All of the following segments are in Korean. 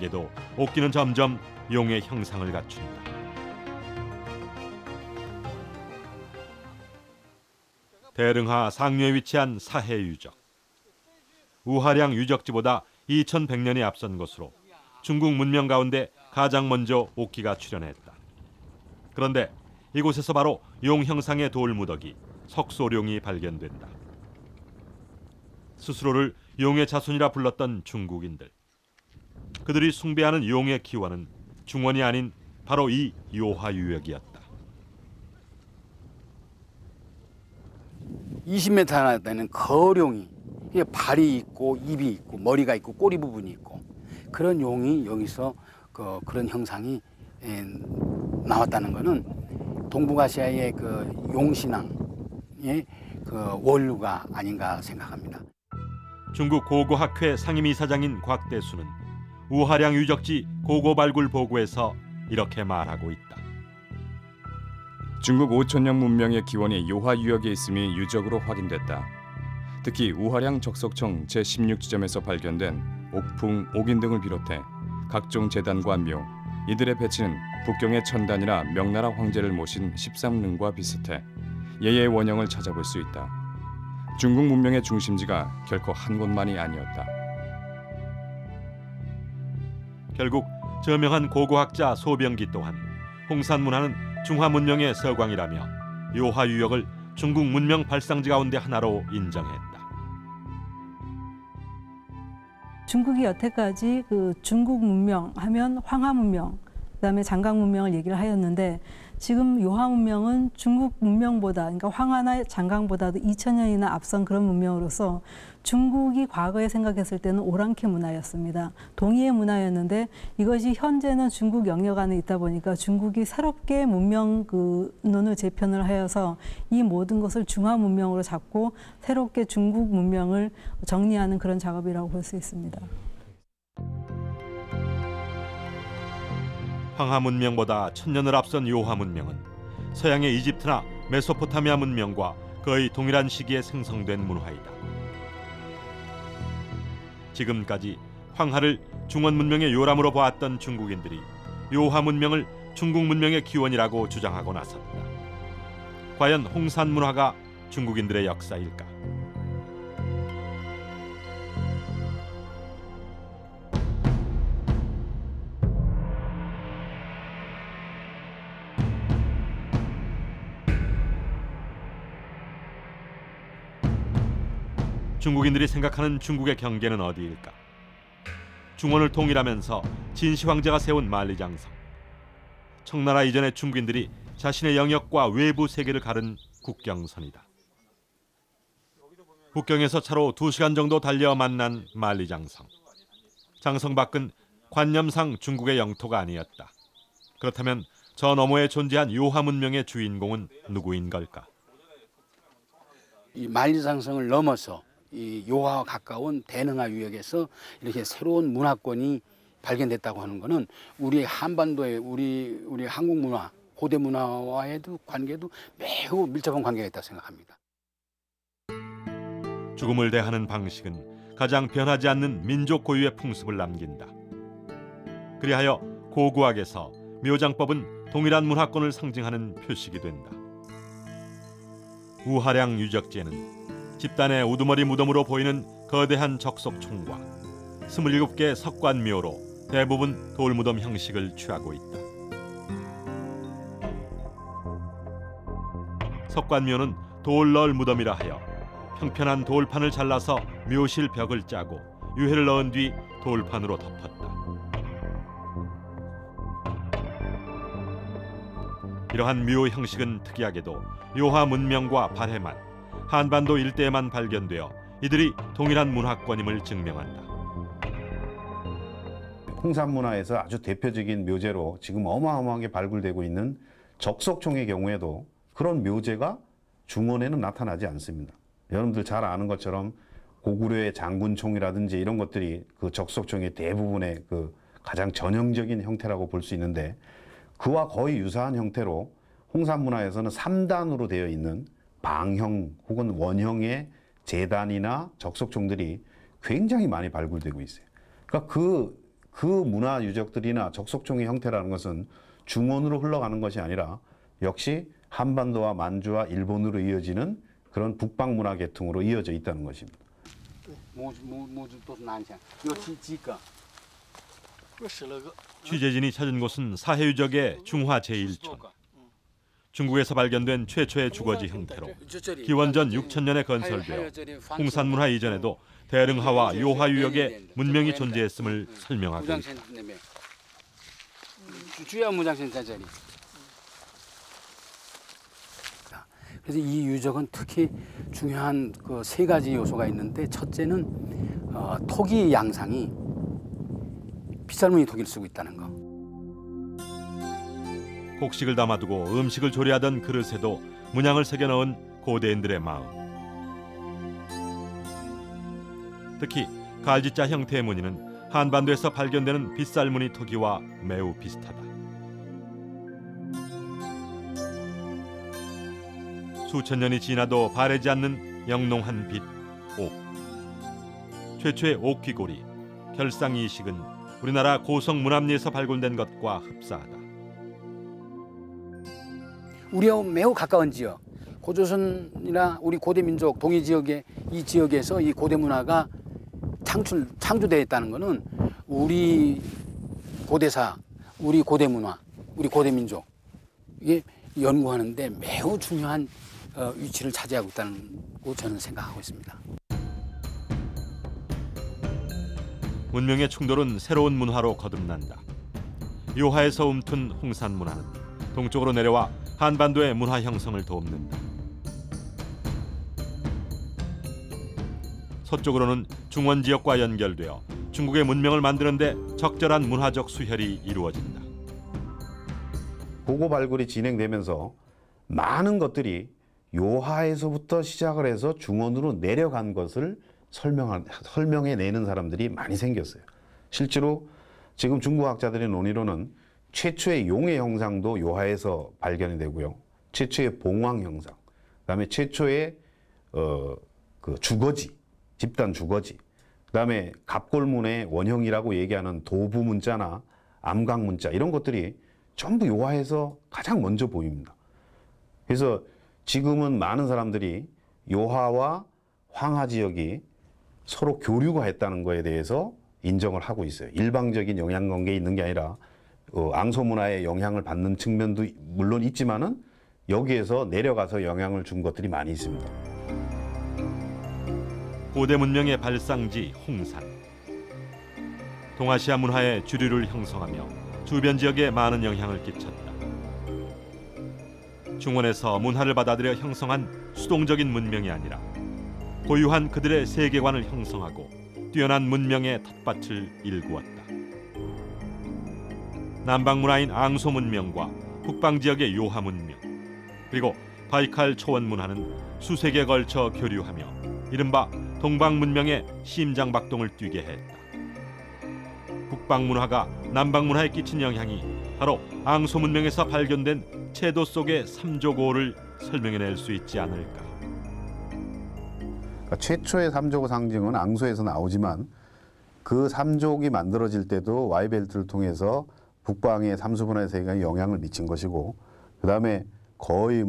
에도 옥기는 점점 용의 형상을 갖춘다. 대릉하 상류에 위치한 사해 유적. 우하량 유적지보다 2100년이 앞선 것으로 중국 문명 가운데 가장 먼저 옥기가 출현했다. 그런데 이곳에서 바로 용 형상의 돌무더기 석소룡이 발견된다. 스스로를 용의 자손이라 불렀던 중국인들. 그들이 숭배하는 용의 기원은 중원이 아닌 바로 이 요하유역이었다. 20m나 되는 거룡이, 발이 있고 입이 있고 머리가 있고 꼬리 부분이 있고 그런 용이 여기서 그런 형상이 나왔다는 것은 동북아시아의 그 용신앙의 그 원류가 아닌가 생각합니다. 중국 고고학회 상임이사장인 곽대수는 우하량 유적지 고고발굴 보고에서 이렇게 말하고 있다. 중국 5000년 문명의 기원이 요하유역에 있음이 유적으로 확인됐다. 특히 우하량 적석청 제16지점에서 발견된 옥풍, 옥인 등을 비롯해 각종 제단과 묘, 이들의 배치는 북경의 천단이나 명나라 황제를 모신 13릉과 비슷해 예의 원형을 찾아볼 수 있다. 중국 문명의 중심지가 결코 한 곳만이 아니었다. 결국 저명한 고고학자 소병기 또한 홍산 문화는 중화 문명의 서광이라며 요하유역을 중국 문명 발상지 가운데 하나로 인정했다. 중국이 여태까지 그 중국 문명 하면 황하 문명, 그다음에 장강 문명을 얘기를 하였는데 지금 요하 문명은 중국 문명보다, 그러니까 황하나 장강보다도 2000년이나 앞선 그런 문명으로서 중국이 과거에 생각했을 때는 오랑캐 문화였습니다. 동이의 문화였는데 이것이 현재는 중국 영역 안에 있다 보니까 중국이 새롭게 문명 논을 재편을 하여서 이 모든 것을 중화 문명으로 잡고 새롭게 중국 문명을 정리하는 그런 작업이라고 볼 수 있습니다. 황하 문명보다 1000년을 앞선 요하 문명은 서양의 이집트나 메소포타미아 문명과 거의 동일한 시기에 생성된 문화이다. 지금까지 황하를 중원 문명의 요람으로 보았던 중국인들이 요하 문명을 중국 문명의 기원이라고 주장하고 나섰다. 과연 홍산 문화가 중국인들의 역사일까? 중국인들이 생각하는 중국의 경계는 어디일까? 중원을 통일하면서 진시 황제가 세운 만리장성. 청나라 이전의 중국인들이 자신의 영역과 외부 세계를 가른 국경선이다. 국경에서 차로 2시간 정도 달려 만난 만리장성. 장성 밖은 관념상 중국의 영토가 아니었다. 그렇다면 저 너머에 존재한 요하 문명의 주인공은 누구인 걸까? 이 만리장성을 넘어서 이 요하와 가까운 대릉하 유역에서 이렇게 새로운 문화권이 발견됐다고 하는 것은 우리 한반도의 우리 한국 문화, 고대 문화와의도 관계도 매우 밀접한 관계가 있다고 생각합니다. 죽음을 대하는 방식은 가장 변하지 않는 민족 고유의 풍습을 남긴다. 그리하여 고고학에서 묘장법은 동일한 문화권을 상징하는 표식이 된다. 우하량 유적지에는 집단의 우두머리 무덤으로 보이는 거대한 적석총과 27개의 석관묘로 대부분 돌무덤 형식을 취하고 있다. 석관묘는 돌널 무덤이라 하여 평편한 돌판을 잘라서 묘실 벽을 짜고 유해를 넣은 뒤 돌판으로 덮었다. 이러한 묘 형식은 특이하게도 요하 문명과 발해만 한반도 일대에만 발견되어 이들이 동일한 문화권임을 증명한다. 홍산 문화에서 아주 대표적인 묘제로 지금 어마어마하게 발굴되고 있는 적석총의 경우에도 그런 묘제가 중원에는 나타나지 않습니다. 여러분들 잘 아는 것처럼 고구려의 장군총이라든지 이런 것들이 그 적석총의 대부분의 그 가장 전형적인 형태라고 볼 수 있는데 그와 거의 유사한 형태로 홍산 문화에서는 3단으로 되어 있는 방형 혹은 원형의 제단이나 적석총들이 굉장히 많이 발굴되고 있어요. 그러니까 그 문화 유적들이나 적석총의 형태라는 것은 중원으로 흘러가는 것이 아니라 역시 한반도와 만주와 일본으로 이어지는 그런 북방 문화 계통으로 이어져 있다는 것입니다. 취재진이 찾은 곳은 사해유적의 중화 제1촌. 중국에서 발견된 최초의 주거지 형태로 기원전 6,000년에 건설되어 홍산문화 이전에도 대릉하와 요하유역에 문명이 존재했음을 설명하고 있다. 그래서 이 유적은 특히 중요한 그 세 가지 요소가 있는데, 첫째는 토기 양상이 빗살무늬 토기를 쓰고 있다는 거. 곡식을 담아두고 음식을 조리하던 그릇에도 문양을 새겨 넣은 고대인들의 마음. 특히 갈지자 형태의 무늬는 한반도에서 발견되는 빗살무늬 토기와 매우 비슷하다. 수천 년이 지나도 바래지 않는 영롱한 빛, 옥. 최초의 옥귀고리, 결상이식은 우리나라 고성 문암리에서 발굴된 것과 흡사하다. 우리하고 매우 가까운 지역, 고조선이나 우리 고대 민족 동해 지역의 이 지역에서 이 고대 문화가 창조되어 있다는 것은 우리 고대사, 우리 고대 문화, 우리 고대 민족 이게 연구하는데 매우 중요한 위치를 차지하고 있다는 거 저는 생각하고 있습니다. 문명의 충돌은 새로운 문화로 거듭난다. 요하에서 움튼 홍산 문화는 동쪽으로 내려와 한반도의 문화 형성을 돕는다. 서쪽으로는 중원 지역과 연결되어 중국의 문명을 만드는 데 적절한 문화적 수혈이 이루어진다. 고고 발굴이 진행되면서 많은 것들이 요하에서부터 시작을 해서 중원으로 내려간 것을 설명해내는 사람들이 많이 생겼어요. 실제로 지금 중국 학자들의 논의로는 최초의 용의 형상도 요하에서 발견이 되고요. 최초의 봉황 형상, 그다음에 최초의 그 주거지, 집단 주거지, 그다음에 갑골문의 원형이라고 얘기하는 도부 문자나 암각 문자 이런 것들이 전부 요하에서 가장 먼저 보입니다. 그래서 지금은 많은 사람들이 요하와 황하 지역이 서로 교류가 했다는 것에 대해서 인정을 하고 있어요. 일방적인 영향관계에 있는 게 아니라 앙소 문화의 영향을 받는 측면도 물론 있지만은 여기에서 내려가서 영향을 준 것들이 많이 있습니다. 고대 문명의 발상지 홍산. 동아시아 문화의 주류를 형성하며 주변 지역에 많은 영향을 끼쳤다. 중원에서 문화를 받아들여 형성한 수동적인 문명이 아니라 고유한 그들의 세계관을 형성하고 뛰어난 문명의 텃밭을 일구었다. 남방 문화인 앙소 문명과 북방 지역의 요하 문명, 그리고 바이칼 초원 문화는 수세기에 걸쳐 교류하며 이른바 동방 문명의 심장박동을 뛰게 했다. 북방 문화가 남방 문화에 끼친 영향이 바로 앙소 문명에서 발견된 채도 속의 삼조고를 설명해낼 수 있지 않을까. 그러니까 최초의 삼조고 상징은 앙소에서 나오지만 그 삼족이 만들어질 때도 Y벨트를 통해서 북방의 삼수분화의 세계에 영향을 미친 것이고, 그 다음에 거의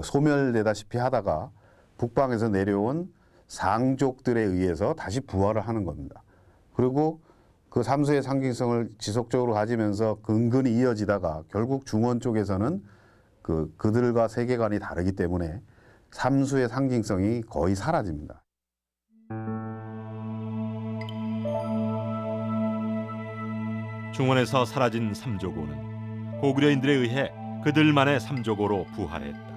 소멸되다시피 하다가 북방에서 내려온 상족들에 의해서 다시 부활을 하는 겁니다. 그리고 그 삼수의 상징성을 지속적으로 가지면서 근근히 이어지다가 결국 중원 쪽에서는 그들과 세계관이 다르기 때문에 삼수의 상징성이 거의 사라집니다. 중원에서 사라진 삼조고는 고구려인들에 의해 그들만의 삼조고로 부활했다.